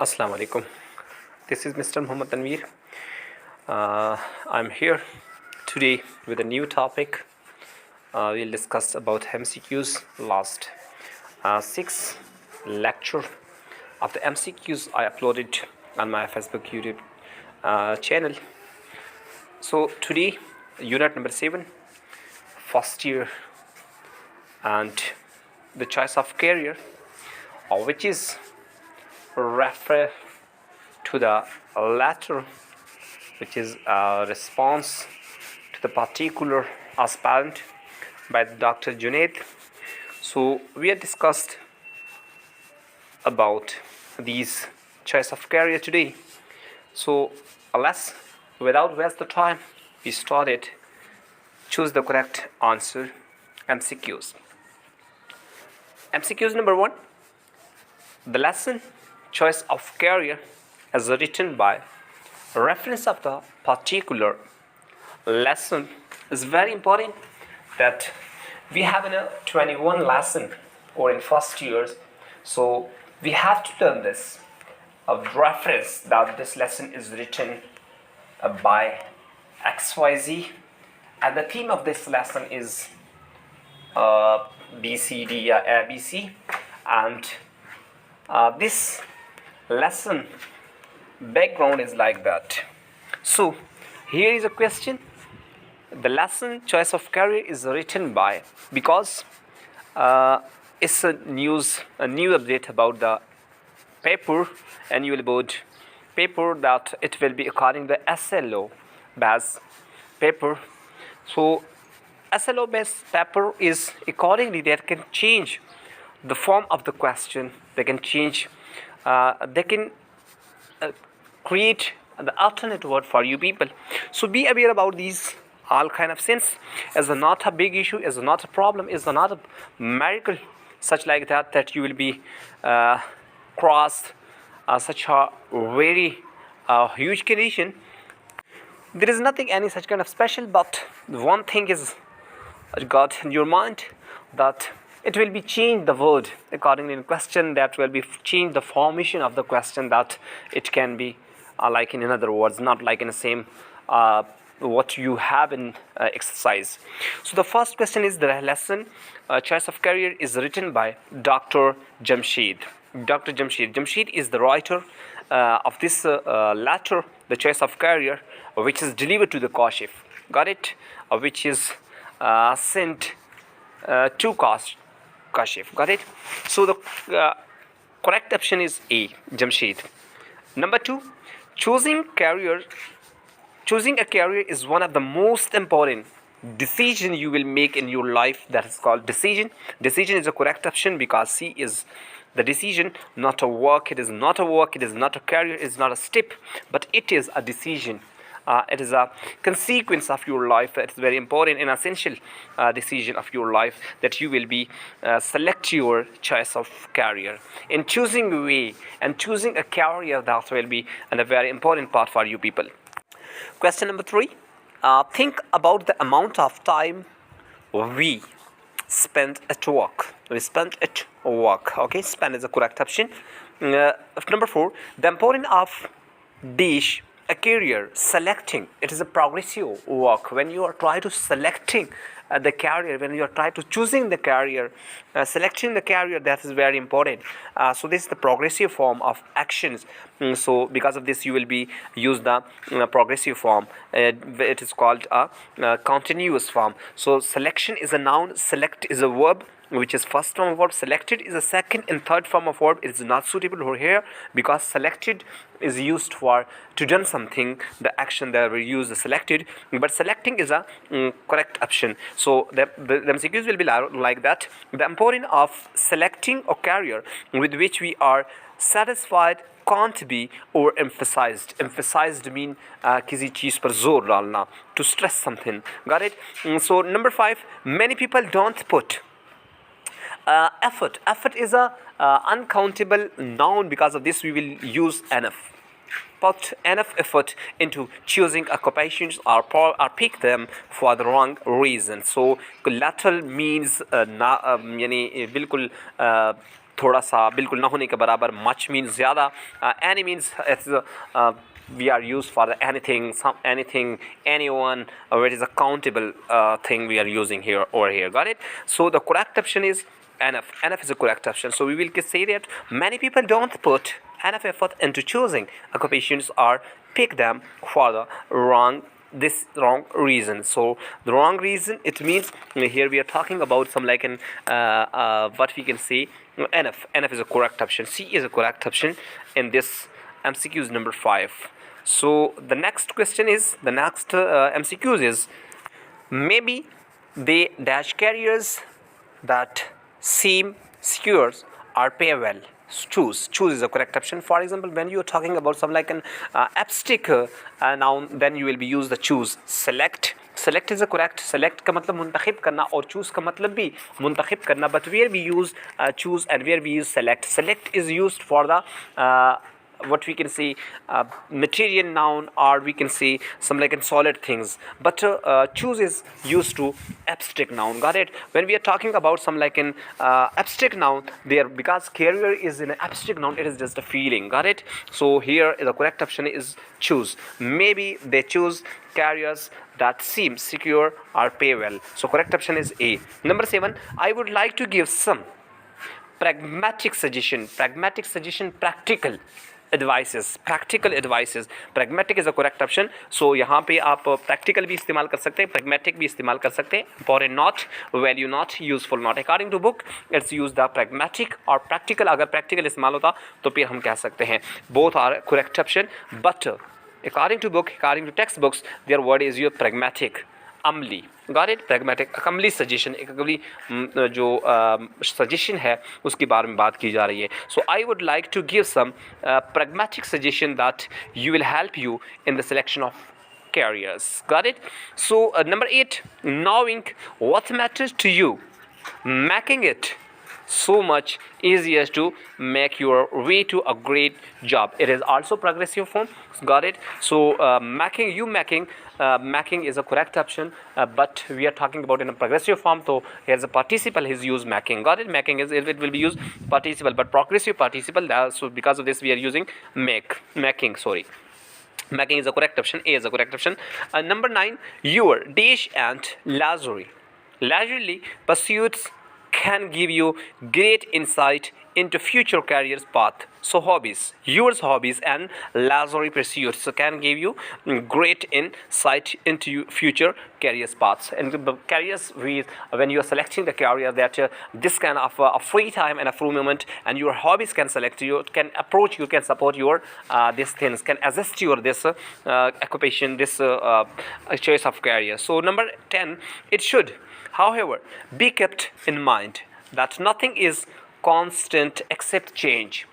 Assalamu alaikum. This is Mr. Muhammad Tanveer. I'm here today with a new topic. We'll discuss about MCQs. Last six lecture of the MCQs I uploaded on my Facebook YouTube channel. So today, unit number 7, first year, and the choice of career, which is refer to the latter, which is a response to the particular aspirant by Dr. Junaid. So we have discussed about these choice of career today. So let's, without waste the time, we started. Choose the correct answer. MCQs. MCQs number 1. The lesson choice of career is written by reference of the particular lesson. Is very important that we have in a 21 lesson or in first years, so we have to learn this of reference that this lesson is written by XYZ, and the theme of this lesson is BCD, ABC, and this lesson background is like that. So here is a question. The lesson choice of career is written by, because it's a new update about the paper, annual board paper, that it will be according to the SLO based paper. So SLO based paper is accordingly that can change the form of the question. They can change, they can create the alternate word for you people. So be aware about these all kind of things. Is not a big issue, is not a problem, is not a miracle such like that you will be crossed such a very huge condition. There is nothing any such kind of special, but one thing is got in your mind, that it will be changed the word accordingly in question, that will be changed the formation of the question, that it can be like in other words, not like in the same what you have in exercise. So the first question is the lesson choice of career is written by Dr. Jamshed. Dr. Jamshed is the writer of this letter, the choice of career, which is delivered to the Kashif. Got it? Which is sent to Kashif. Got it? So the correct option is A, Jamshed. Number 2, choosing a career is one of the most important decision you will make in your life. That is called decision. Decision is the correct option, because C is the decision, not a work. It is not a work, it is not a career, it is not a step, but it is a decision. It is a consequence of your life. It is very important and essential decision of your life, that you will be select your choice of career. In choosing a way and choosing a career, that will be a very important part for you people. Question number 3. Think about the amount of time we spend at work. Okay, spend is the correct option. Number 4. The importance of dish a career selecting. It is a progressive work. When you are trying to selecting the career, when you are trying to choosing the career, selecting the career, that is very important. So this is the progressive form of actions. So because of this, you will be use the progressive form. It is called a continuous form. So selection is a noun, select is a verb, which is first form of verb. Selected is a second and third form of verb. It is not suitable over here, because selected is used for to done something, the action that we use the selected, but selecting is a correct option. So the MCQs will be like that. The importance of selecting a career with which we are satisfied can't be overemphasized. Emphasized mean किसी चीज़ पर जोर डालना, to stress something. Got it? So number 5, many people don't put effort. Effort is a uncountable noun. Because of this, we will use enough. Put enough effort into choosing occupations, or pick them for the wrong reason. So collateral means यानी बिल्कुल थोड़ा सा, बिल्कुल ना होने के बराबर. Much means ज़्यादा. Any means it's we are used for anything, anything, anyone, or it is a countable thing we are using here over here. Got it? So the correct option is NF. NF is a correct option. So we will say that many people don't put enough effort into choosing occupations or pick them for the wrong reason. So the wrong reason, it means here we are talking about some like an what we can say, NF is a correct option. C is a correct option in this MCQs number 5. So the next question is, the next MCQs is, maybe they dash carriers that seem secure or pay well. Choose is a correct option. For example, when you are talking about some like an abstract noun, then you will be use the choose. Select is a correct. Select का मतलब मुंतखब करना और choose का मतलब भी मुंतखब करना. But where we use choose and where we use select. Select is used for the what we can say material noun, or we can say some like in solid things. But choose is used to abstract noun. Got it? When we are talking about some like in abstract noun, there, because carrier is an abstract noun, it is just a feeling. Got it? So here the correct option is choose. Maybe they choose carriers that seem secure or pay well. So correct option is A. Number 7, I would like to give some pragmatic suggestion. Practical advices. Pragmatic is a correct option. So यहाँ पे आप practical भी इस्तेमाल कर सकते हैं, pragmatic भी इस्तेमाल कर सकते हैं. Important not, value not, useful not. According to book, it's use the pragmatic और practical. अगर practical इस्तेमाल होता तो फिर हम कह सकते हैं both are correct option. But according to book, according to textbooks, their word is your pragmatic. अमली. Got it? Pragmatic. अमली सजेशन, एक अगली जो सजेशन है उसके बारे में बात की जा रही है. So I would like to give some pragmatic suggestion that you will help you in the selection of careers. Got it? So number 8, knowing what matters to you, making it so much easier to make your way to a great job. It is also progressive form. Got it? So making is a correct option, but we are talking about in a progressive form. So here's a participle is used making. Got it? Making is, it will be used participle, but progressive participle. So because of this we are using making. Sorry. Making is a correct option. A is a correct option. Number 9, your dash and leisurely pursuits can give you great insight into future careers path. So your hobbies and leisurely pursuits can give you great insight into future careers paths. And the careers, when you are selecting the career, that this kind of a free time and a free moment, and your hobbies can select you, can approach you, can support your these things, can assist your this occupation, this choice of career. So number 10, it should, however, be kept in mind that nothing is constant except change.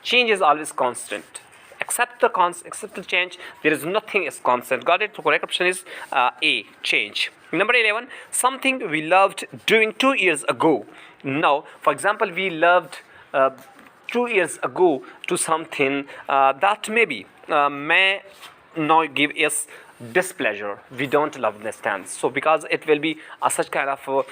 Change is always constant. Except the change, there is nothing is constant. Got it? The correct option is A, change. Number 11, something we loved doing 2 years ago. Now, for example, we loved 2 years ago to something that maybe may now give us displeasure. We don't love this stance. So because it will be such kind of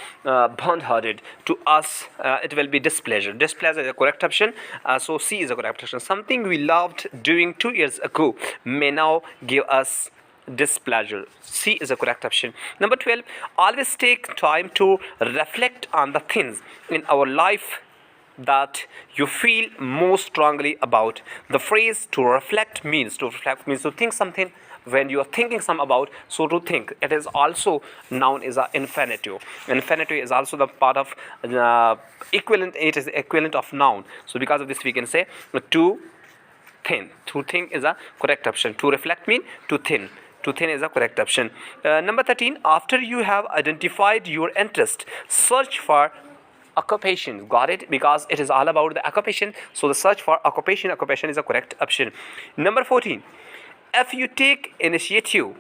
bond-hearted to us, it will be displeasure. Displeasure is a correct option. So C is a correct option. Something we loved doing 2 years ago may now give us displeasure. C is a correct option. Number 12, always take time to reflect on the things in our life that you feel most strongly about. The phrase to reflect means to think something when you are thinking some about. So to think, it is also noun is a infinitive. Infinitive is also the part of equivalent. It is equivalent of noun. So because of this we can say to think. To think is a correct option. To reflect mean to think. To think is a correct option. Number 13, after you have identified your interest, search for occupation. Got it? Because it is all about the occupation. So the search for occupation is a correct option. Number 14, if you take initiative,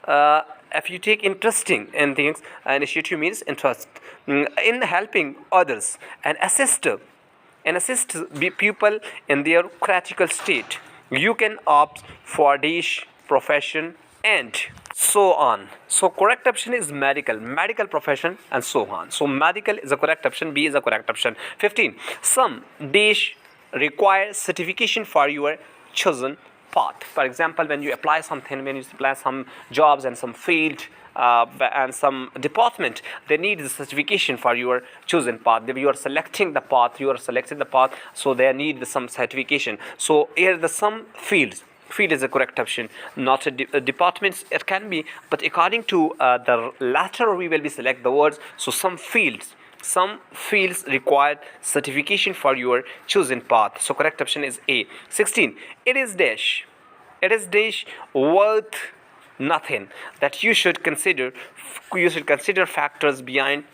if you take interesting in things, initiative means interest in helping others and assist people in their critical state, you can opt for this profession. And so on. So correct option is medical profession, and so on. So medical is a correct option, B is a correct option. 15. Some dish require certification for your chosen path. For example, when you apply something, when you apply some jobs and some field and some department, they need the certification for your chosen path. You are selecting the path, so they need some certification. So here the some field is a correct option, not departments. It can be, but according to the latter we will be select the words. So some fields require certification for your chosen path. So correct option is A. 16. It is dash worth nothing that you should consider factors behind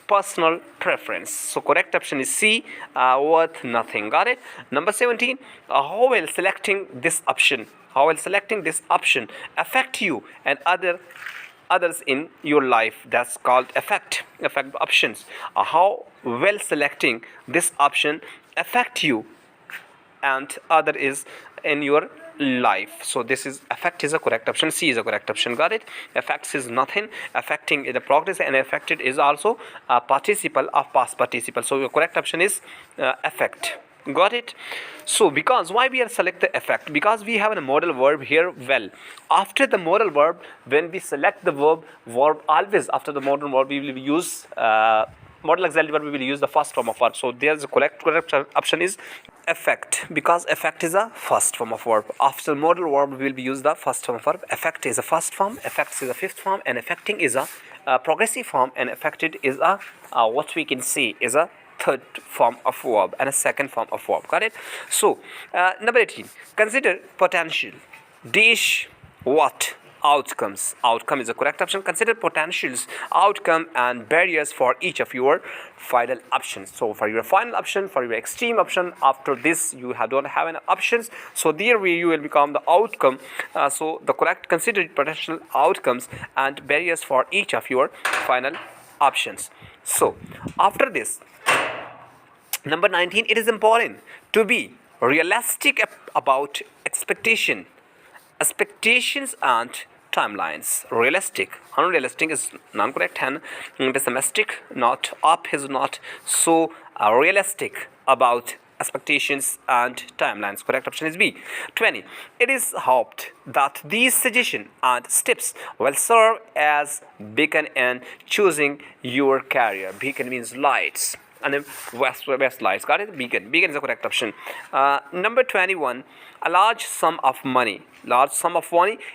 personal preference. So correct option is C, worth nothing. Got it? Number 17. How will selecting this option affect you and others in your life? That's called affect options. How will selecting this option affect you and other is in your life? So this is affect is a correct option, C is a correct option. Got it? Affects is nothing, affecting is the progress, and affected is also a participle of past participle. So your correct option is affect. Got it? So because why we are select the effect? Because we have a modal verb here. Well, after the modal verb, when we select the verb always after the modal verb we will use modal auxiliary verb, we will use the first form of verb. So there's a correct option is effect, because effect is a first form of verb. After modal verb we will be use the first form of verb. Effect is a first form, effects is a fifth form, and affecting is a progressive form, and affected is a what we can say is a third form of verb and a second form of verb. Got it? So number 18. Consider potential dash what outcomes. Outcome is a correct option. Consider potentials, outcome, and barriers for each of your final options. So for your final option, for your extreme option, after this you don't have any options, so there you will become the outcome. So the correct, consider potential outcomes and barriers for each of your final options. So after this, number 19, it is important to be realistic about expectations and timelines. Realistic, unrealistic is non-correct, and pessimistic, not up is not. So realistic about expectations and timelines. Correct option is B. 20. It is hoped that these suggestions and steps will serve as beacon in choosing your career. Beacon means lights, and then west lights. Got it? Beacon is the correct option. Number 21. A large sum of money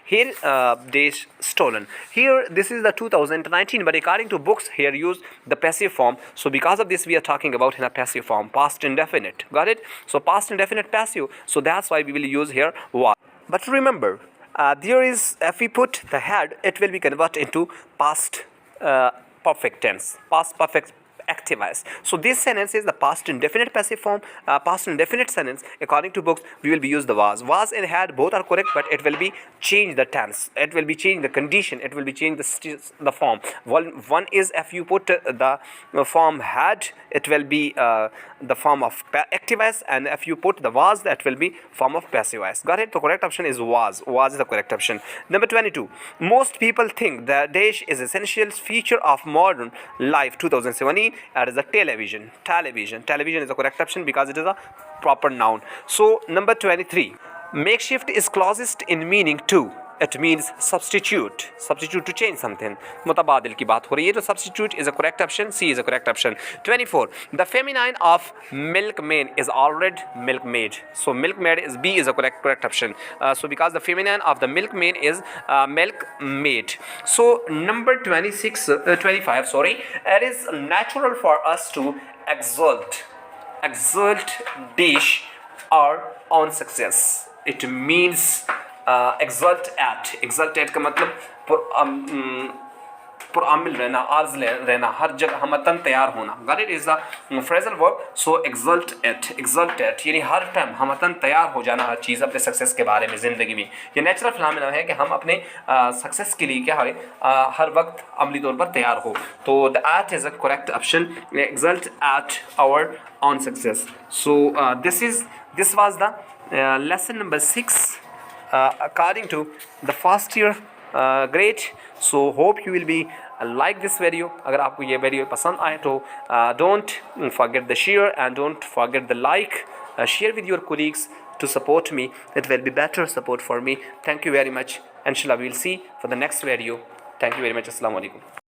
here dash stolen. Here this is the 2019, but according to books here use the passive form. So because of this we are talking about in a passive form, past indefinite. Got it? So past indefinite passive, so that's why we will use here was. But remember, there is, if we put the head, it will be converted into past perfect tense, past perfect active voice. So this sentence is the past indefinite passive form, past indefinite sentence. According to books we will be use the was and had, both are correct, but it will be change the tense, it will be change the condition, it will be change the form. One is if you put the form had, it will be the form of active voice, and if you put the was, that will be form of passive voice. Got it? The correct option is was is the correct option. Number 22. Most people think the dash is essential feature of modern life 2017. That is the television is the correct option because it is a proper noun. So number 23. Makeshift is closest in meaning to, it means substitute to change something. मुतबादिल की बात हो रही है, तो substitute is a correct option, C is a correct option. 24. The feminine of milkmaid is already milkmaid. So milkmaid is B is a correct option. So because the feminine of the milkmaid is milkmaid. So number 25. Sorry, it is natural for us to exult dash our own success. It means exult at का मतलब पुरअमल रहना, आर्ज रहना, हर जगह हमतन तैयार होना. Got it? Is the phrasal verb. So exult at यानी हर time हमतन तैयार हो जाना हर चीज़ अपने सक्सेस के बारे में ज़िंदगी में. ये नेचुरल फिनोमेना है कि हम अपने सक्सेस के लिए क्या है हर वक्त अमली तौर पर तैयार हो. तो the at is a correct option. Exult at our own success. So this was the lesson number 6. According to the first year great. So hope you will be like this video. अगर आपको ये video पसंद आए तो don't forget the share and don't forget the like. Share with your colleagues to support me. It will be better support for me. Thank you very much. Inshallah, we will see for the next video. Thank you very much. Assalamu alaikum.